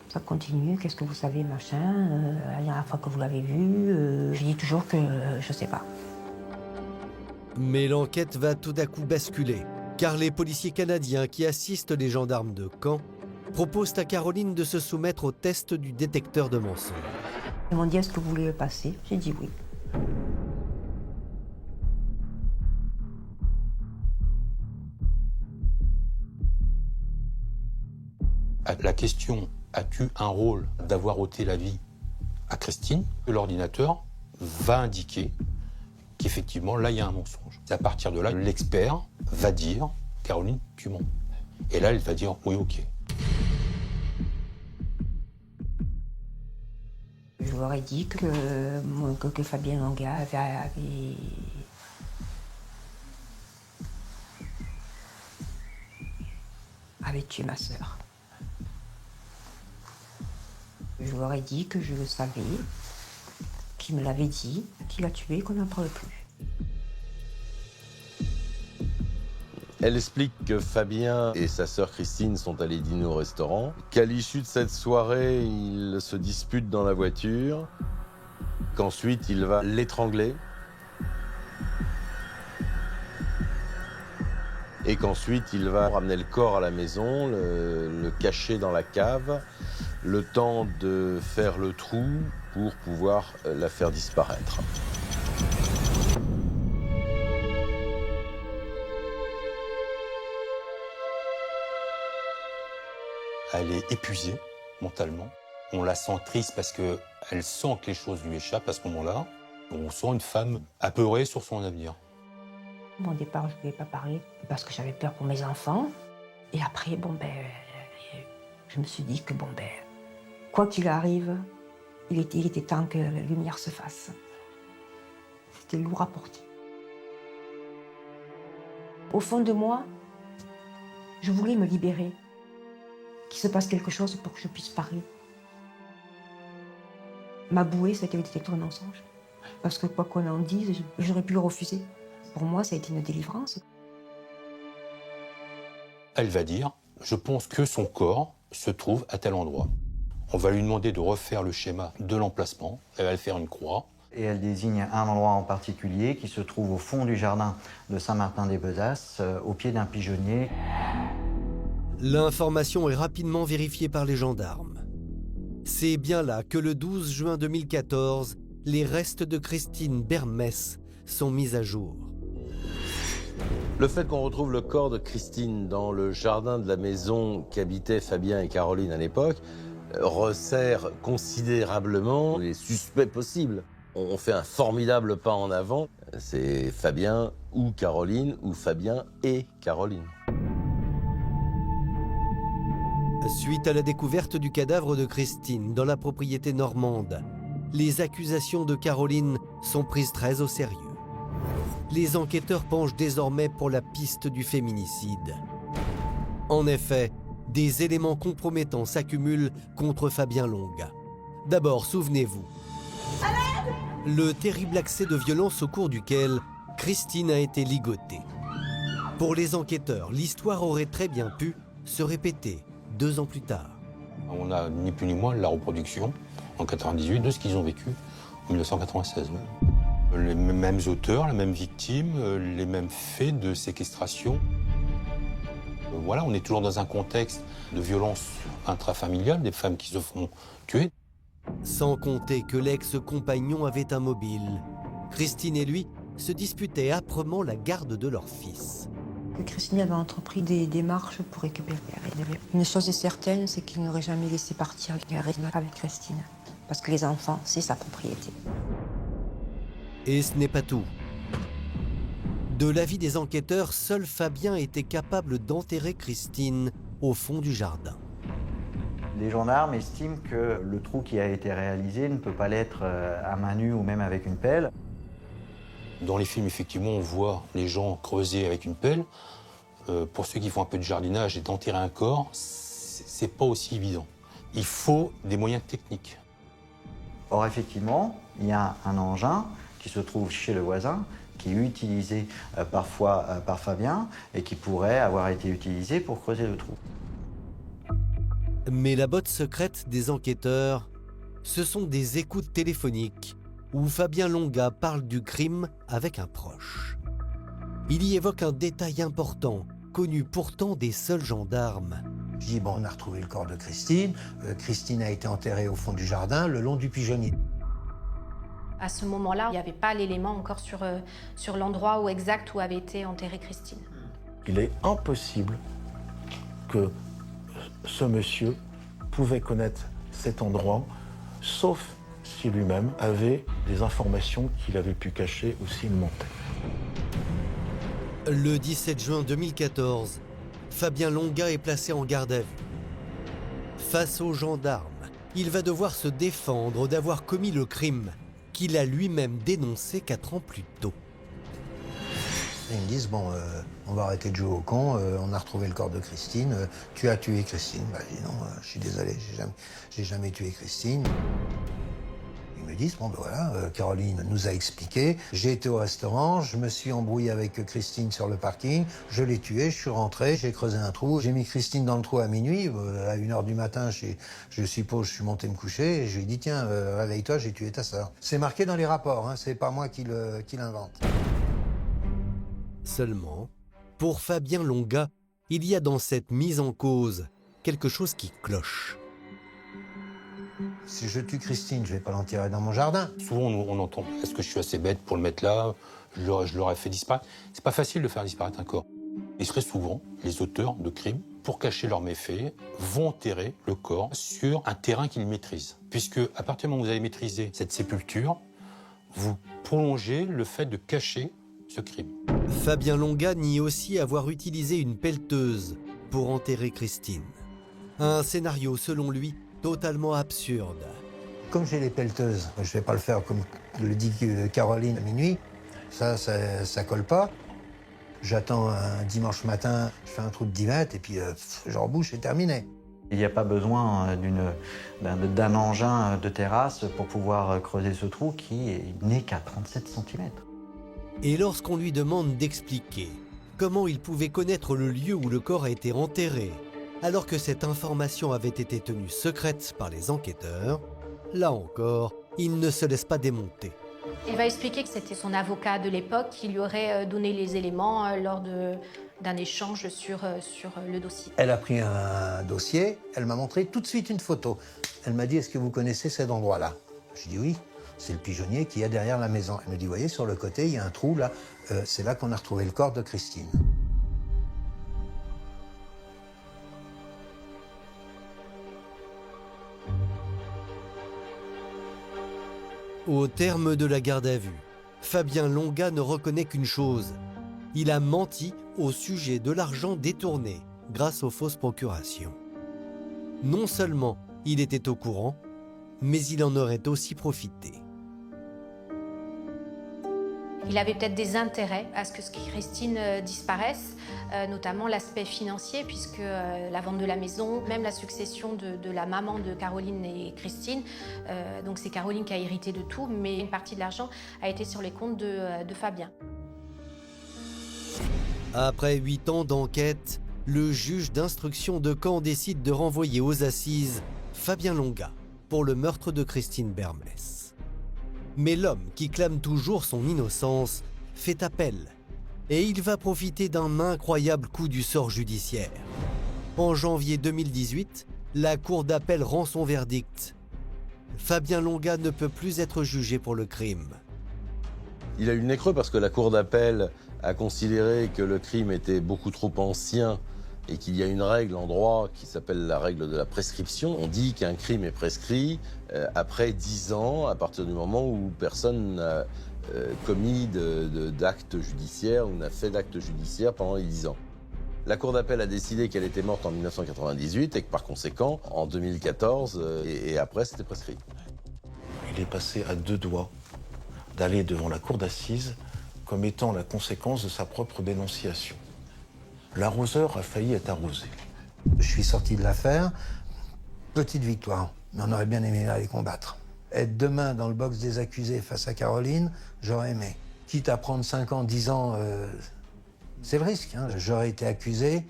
ça continue, qu'est-ce que vous savez, machin. La dernière fois que vous l'avez vu, je dis toujours que je sais pas. Mais l'enquête va tout à coup basculer, car les policiers canadiens qui assistent les gendarmes de Caen proposent à Caroline de se soumettre au test du détecteur de mensonges. Ils m'ont dit, est-ce que vous voulez le passer? J'ai dit oui. La question « As-tu un rôle d'avoir ôté la vie à Christine ?» L'ordinateur va indiquer qu'effectivement, là, il y a un mensonge. C'est à partir de là, l'expert va dire « Caroline, tu mens ». Et là, elle va dire « Oui, ok ». leur ai dit que Fabien Longa avait tué ma sœur. Je leur ai dit que je le savais, qu'il me l'avait dit, qu'il l'a tué, qu'on n'en parle plus. Elle explique que Fabien et sa sœur Christine sont allés dîner au restaurant, qu'à l'issue de cette soirée, ils se disputent dans la voiture, qu'ensuite il va l'étrangler, et qu'ensuite il va ramener le corps à la maison, le cacher dans la cave, le temps de faire le trou pour pouvoir la faire disparaître. Elle est épuisée mentalement. On la sent triste parce qu'elle sent que les choses lui échappent à ce moment-là. On sent une femme apeurée sur son avenir. Au départ, je ne voulais pas parler parce que j'avais peur pour mes enfants. Et après, je me suis dit que quoi qu'il arrive, il était temps que la lumière se fasse. C'était lourd à porter. Au fond de moi, je voulais me libérer. Qu'il se passe quelque chose pour que je puisse parler. Ma bouée, ça a été un mensonge. Parce que quoi qu'on en dise, j'aurais pu le refuser. Pour moi, ça a été une délivrance. Elle va dire, je pense que son corps se trouve à tel endroit. On va lui demander de refaire le schéma de l'emplacement. Elle va faire une croix. Et elle désigne un endroit en particulier qui se trouve au fond du jardin de Saint-Martin-des-Bezasses, au pied d'un pigeonnier. L'information est rapidement vérifiée par les gendarmes. C'est bien là que le 12 juin 2014, les restes de Christine Bermès sont mis à jour. Le fait qu'on retrouve le corps de Christine dans le jardin de la maison qu'habitaient Fabien et Caroline à l'époque resserre considérablement les suspects possibles. On fait un formidable pas en avant. C'est Fabien ou Caroline ou Fabien et Caroline. Suite à la découverte du cadavre de Christine dans la propriété normande, les accusations de Caroline sont prises très au sérieux. Les enquêteurs penchent désormais pour la piste du féminicide. En effet, des éléments compromettants s'accumulent contre Fabien Longa. D'abord, souvenez-vous, le terrible accès de violence au cours duquel Christine a été ligotée. Pour les enquêteurs, l'histoire aurait très bien pu se répéter 2 ans plus tard. On a ni plus ni moins la reproduction en 98 de ce qu'ils ont vécu en 1996. Les mêmes auteurs, la même victime, les mêmes faits de séquestration. Voilà, on est toujours dans un contexte de violence intrafamiliale, des femmes qui se font tuer. Sans compter que l'ex-compagnon avait un mobile. Christine et lui se disputaient âprement la garde de leur fils. Christine avait entrepris des démarches pour récupérer Rénée. Une chose est certaine, c'est qu'il n'aurait jamais laissé partir Rénée avec Christine. Parce que les enfants, c'est sa propriété. Et ce n'est pas tout. De l'avis des enquêteurs, seul Fabien était capable d'enterrer Christine au fond du jardin. Les gendarmes estiment que le trou qui a été réalisé ne peut pas l'être à main nue ou même avec une pelle. Dans les films, effectivement, on voit les gens creuser avec une pelle. Pour ceux qui font un peu de jardinage et d'enterrer un corps, c'est pas aussi évident. Il faut des moyens techniques. Or, effectivement, il y a un engin qui se trouve chez le voisin, qui est utilisé parfois par Fabien et qui pourrait avoir été utilisé pour creuser le trou. Mais la botte secrète des enquêteurs, ce sont des écoutes téléphoniques où Fabien Longa parle du crime avec un proche. Il y évoque un détail important, connu pourtant des seuls gendarmes. Je dis, on a retrouvé le corps de Christine. Christine a été enterrée au fond du jardin, le long du pigeonnier. À ce moment-là, il n'y avait pas l'élément encore sur l'endroit exact où avait été enterrée Christine. Il est impossible que ce monsieur pouvait connaître cet endroit, sauf si lui-même avait des informations qu'il avait pu cacher ou s'il mentait. Le 17 juin 2014, Fabien Longa est placé en garde à vue. Face aux gendarmes, il va devoir se défendre d'avoir commis le crime qu'il a lui-même dénoncé 4 ans plus tôt. Ils me disent, bon, on va arrêter de jouer au con, on a retrouvé le corps de Christine, tu as tué Christine. Bah, je dis non, je suis désolé, j'ai jamais tué Christine. Ils me disent, bon ben voilà, Caroline nous a expliqué, j'ai été au restaurant, je me suis embrouillé avec Christine sur le parking, je l'ai tuée, je suis rentré, j'ai creusé un trou, j'ai mis Christine dans le trou à minuit, à 1h du matin, je suppose, je suis monté me coucher, et je lui ai dit, tiens, réveille-toi, j'ai tué ta sœur. C'est marqué dans les rapports, hein, c'est pas moi qui l'invente. Seulement, pour Fabien Longa, il y a dans cette mise en cause quelque chose qui cloche. Si je tue Christine, je vais pas l'enterrer dans mon jardin. Souvent, on entend « Est-ce que je suis assez bête pour le mettre là ? Je l'aurais fait disparaître. » C'est pas facile de faire disparaître un corps. Et très souvent, les auteurs de crimes, pour cacher leurs méfaits, vont enterrer le corps sur un terrain qu'ils maîtrisent. Puisque, à partir du moment où vous avez maîtrisé cette sépulture, vous prolongez le fait de cacher ce crime. Fabien Longa nie aussi avoir utilisé une pelleteuse pour enterrer Christine. Un scénario, selon lui, totalement absurde. Comme j'ai les pelleteuses, je vais pas le faire comme le dit Caroline à minuit, ça colle pas. J'attends un dimanche matin, je fais un trou de 10 mètres et puis je rebouche et terminé. Il n'y a pas besoin d'un engin de terrasse pour pouvoir creuser ce trou qui n'est qu'à 37 cm. Et lorsqu'on lui demande d'expliquer comment il pouvait connaître le lieu où le corps a été enterré, alors que cette information avait été tenue secrète par les enquêteurs, là encore, il ne se laisse pas démonter. Il va expliquer que c'était son avocat de l'époque qui lui aurait donné les éléments lors d'un échange sur le dossier. Elle a pris un dossier, elle m'a montré tout de suite une photo. Elle m'a dit, est-ce que vous connaissez cet endroit-là? Je dis oui, c'est le pigeonnier qu'il y a derrière la maison. Elle me dit, vous voyez, sur le côté, il y a un trou là, c'est là qu'on a retrouvé le corps de Christine. Au terme de la garde à vue, Fabien Longa ne reconnaît qu'une chose. Il a menti au sujet de l'argent détourné grâce aux fausses procurations. Non seulement il était au courant, mais il en aurait aussi profité. Il avait peut-être des intérêts à ce que Christine disparaisse, notamment l'aspect financier, puisque la vente de la maison, même la succession de la maman de Caroline et Christine, donc c'est Caroline qui a hérité de tout, mais une partie de l'argent a été sur les comptes de Fabien. Après 8 ans d'enquête, le juge d'instruction de Caen décide de renvoyer aux assises Fabien Longa pour le meurtre de Christine Bermès. Mais l'homme qui clame toujours son innocence fait appel et il va profiter d'un incroyable coup du sort judiciaire. En janvier 2018, la cour d'appel rend son verdict. Fabien Longa ne peut plus être jugé pour le crime. Il a eu le nez creux parce que la cour d'appel a considéré que le crime était beaucoup trop ancien et qu'il y a une règle en droit qui s'appelle la règle de la prescription. On dit qu'un crime est prescrit après 10 ans, à partir du moment où personne n'a commis d'actes judiciaires ou n'a fait d'actes judiciaires pendant les 10 ans. La cour d'appel a décidé qu'elle était morte en 1998 et que par conséquent, en 2014 et après, c'était prescrit. Il est passé à 2 doigts d'aller devant la cour d'assises comme étant la conséquence de sa propre dénonciation. L'arroseur a failli être arrosé. Je suis sorti de l'affaire, petite victoire, mais on aurait bien aimé aller combattre. Être demain dans le box des accusés face à Caroline, j'aurais aimé. Quitte à prendre 5 ans, 10 ans, c'est le risque. Hein. J'aurais été accusé,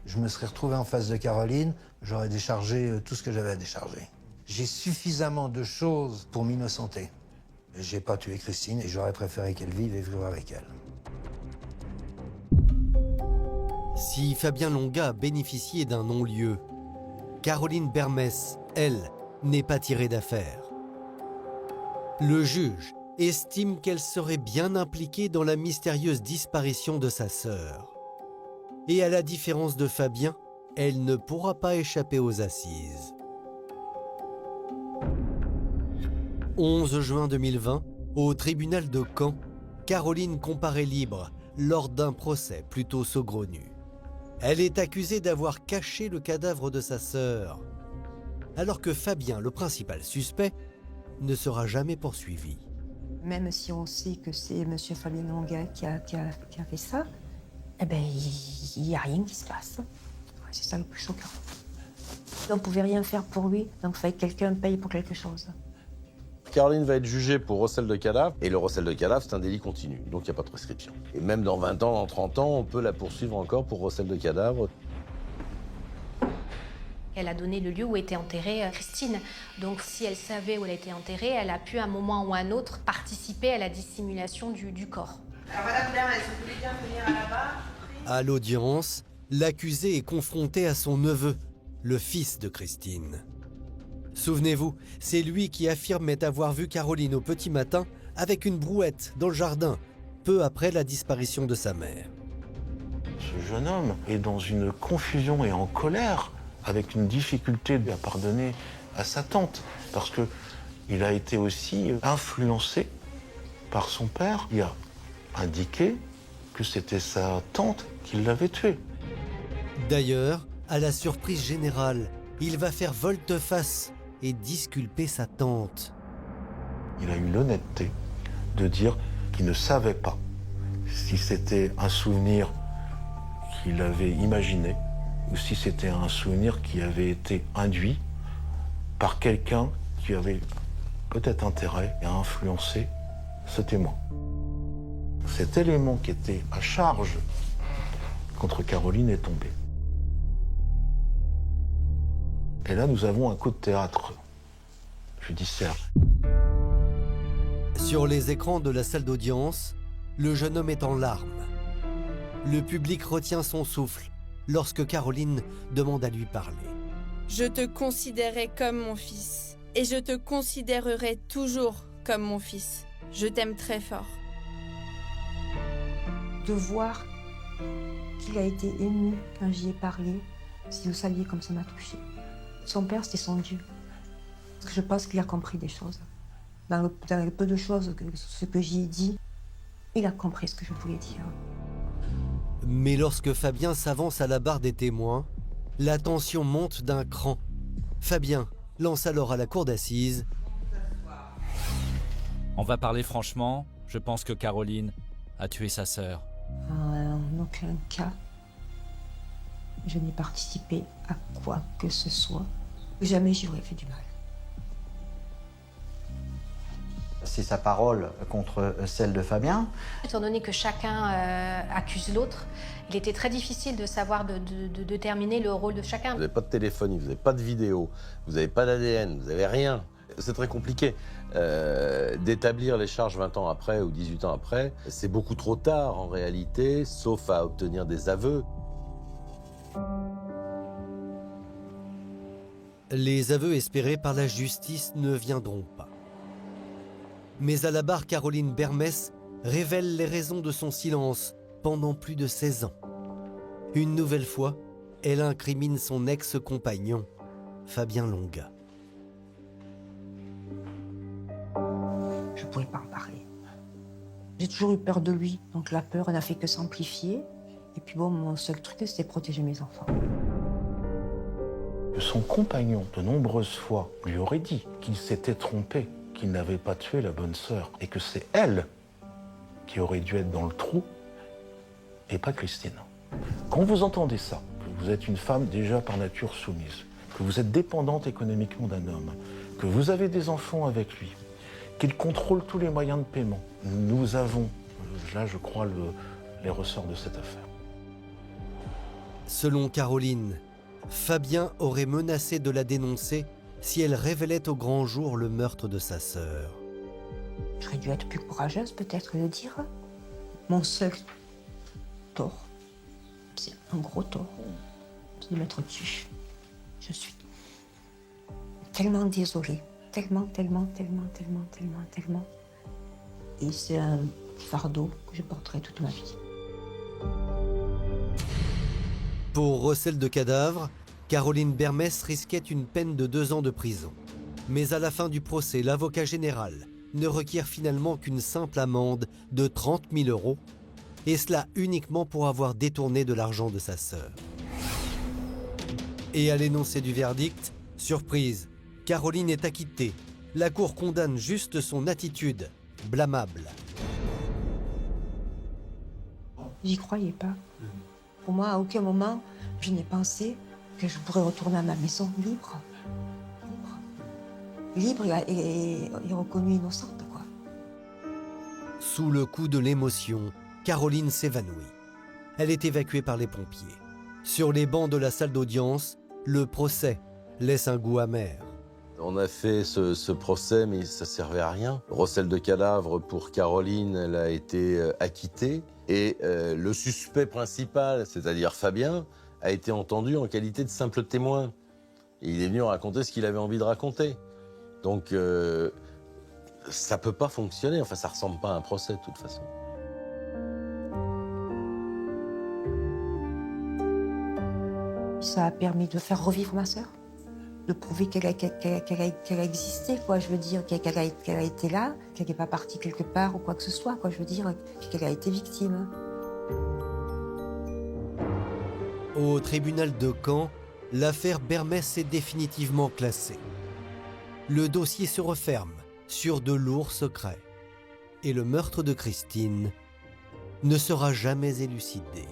je me serais retrouvé en face de Caroline, j'aurais déchargé tout ce que j'avais à décharger. J'ai suffisamment de choses pour m'innocenter. J'ai pas tué Christine et j'aurais préféré qu'elle vive et vivre avec elle. Si Fabien Longa a bénéficié d'un non-lieu, Caroline Bermès, elle, n'est pas tirée d'affaire. Le juge estime qu'elle serait bien impliquée dans la mystérieuse disparition de sa sœur. Et à la différence de Fabien, elle ne pourra pas échapper aux assises. 11 juin 2020, au tribunal de Caen, Caroline comparaît libre lors d'un procès plutôt saugrenu. Elle est accusée d'avoir caché le cadavre de sa sœur. alors que Fabien, le principal suspect, ne sera jamais poursuivi. Même si on sait que c'est M. Fabien Longa qui a fait ça, eh ben, il n'y a rien qui se passe. Ouais, c'est ça le plus choquant. On ne pouvait rien faire pour lui, donc il fallait que quelqu'un paye pour quelque chose. Caroline va être jugée pour recel de cadavre, et le recel de cadavre, c'est un délit continu, donc il n'y a pas de prescription. Et même dans 20 ans, dans 30 ans, on peut la poursuivre encore pour recel de cadavre. Elle a donné le lieu où était enterrée Christine. Donc si elle savait où elle était enterrée, elle a pu à un moment ou à un autre participer à la dissimulation du corps. Alors Madame Bermès, vous voulez bien venir à la barre? À l'audience, l'accusé est confronté à son neveu, le fils de Christine. Souvenez-vous, c'est lui qui affirmait avoir vu Caroline au petit matin avec une brouette dans le jardin, peu après la disparition de sa mère. Ce jeune homme est dans une confusion et en colère, avec une difficulté à pardonner à sa tante, parce qu'il a été aussi influencé par son père. Il a indiqué que c'était sa tante qui l'avait tué. D'ailleurs, à la surprise générale, il va faire volte-face et disculper sa tante. Il a eu l'honnêteté de dire qu'il ne savait pas si c'était un souvenir qu'il avait imaginé ou si c'était un souvenir qui avait été induit par quelqu'un qui avait peut-être intérêt à influencer ce témoin. Cet élément qui était à charge contre Caroline est tombé. Et là, nous avons un coup de théâtre judiciaire. Sur les écrans de la salle d'audience, le jeune homme est en larmes. Le public retient son souffle lorsque Caroline demande à lui parler. Je te considérais comme mon fils et je te considérerai toujours comme mon fils. Je t'aime très fort. De voir qu'il a été ému quand j'y ai parlé, si vous saviez comme ça m'a touchée. Son père, c'était son Dieu. Parce que je pense qu'il a compris des choses. Dans le peu de choses, ce que j'y ai dit, il a compris ce que je voulais dire. Mais lorsque Fabien s'avance à la barre des témoins, la tension monte d'un cran. Fabien lance alors à la cour d'assises. On va parler franchement, je pense que Caroline a tué sa sœur. En aucun cas, je n'ai participé à quoi que ce soit. Jamais j'y aurais fait du mal. C'est sa parole contre celle de Fabien. Étant donné que chacun accuse l'autre, il était très difficile de savoir de déterminer le rôle de chacun. Vous n'avez pas de téléphonie, vous n'avez pas de vidéo, vous n'avez pas d'ADN, vous n'avez rien. C'est très compliqué. D'établir les charges 20 ans après ou 18 ans après, c'est beaucoup trop tard en réalité, sauf à obtenir des aveux. Les aveux espérés par la justice ne viendront pas. Mais à la barre, Caroline Bermès révèle les raisons de son silence pendant plus de 16 ans. Une nouvelle fois, elle incrimine son ex-compagnon, Fabien Longa. Je ne pouvais pas en parler. J'ai toujours eu peur de lui, donc la peur n'a fait que s'amplifier. Et puis bon, mon seul truc, c'était protéger mes enfants. Son compagnon, de nombreuses fois, lui aurait dit qu'il s'était trompé, qu'il n'avait pas tué la bonne sœur, et que c'est elle qui aurait dû être dans le trou, et pas Christine. Quand vous entendez ça, que vous êtes une femme déjà par nature soumise, que vous êtes dépendante économiquement d'un homme, que vous avez des enfants avec lui, qu'il contrôle tous les moyens de paiement, nous avons, là je crois, les ressorts de cette affaire. Selon Caroline, Fabien aurait menacé de la dénoncer si elle révélait au grand jour le meurtre de sa sœur. J'aurais dû être plus courageuse, peut-être, de dire. Mon seul tort, c'est un gros tort, c'est de m'être tue. Je suis tellement désolée, tellement. Et c'est un fardeau que je porterai toute ma vie. Pour recel de cadavre, Caroline Bermès risquait une peine de 2 ans de prison. Mais à la fin du procès, l'avocat général ne requiert finalement qu'une simple amende de 30 000 €, et cela uniquement pour avoir détourné de l'argent de sa sœur. Et à l'énoncé du verdict, Surprise, Caroline est acquittée. La cour condamne juste son attitude, blâmable. J'y croyais pas. Pour moi, à aucun moment, je n'ai pensé que je pourrais retourner à ma maison libre. Libre et reconnue innocente, quoi. Sous le coup de l'émotion, Caroline s'évanouit. Elle est évacuée par les pompiers. Sur les bancs de la salle d'audience, le procès laisse un goût amer. On a fait ce procès, mais ça servait à rien. Recel de cadavre pour Caroline, elle a été acquittée. Et le suspect principal, c'est-à-dire Fabien, a été entendu en qualité de simple témoin. Et il est venu raconter ce qu'il avait envie de raconter. Donc, ça peut pas fonctionner. Enfin, ça ressemble pas à un procès, de toute façon. Ça a permis de faire revivre ma sœur, de prouver qu'elle a existé, quoi. Je veux dire, qu'elle a été là, qu'elle n'est pas partie quelque part ou quoi que ce soit, quoi. Je veux dire, qu'elle a été victime. Au tribunal de Caen, l'affaire Bermès est définitivement classée. Le dossier se referme sur de lourds secrets. Et le meurtre de Christine ne sera jamais élucidé.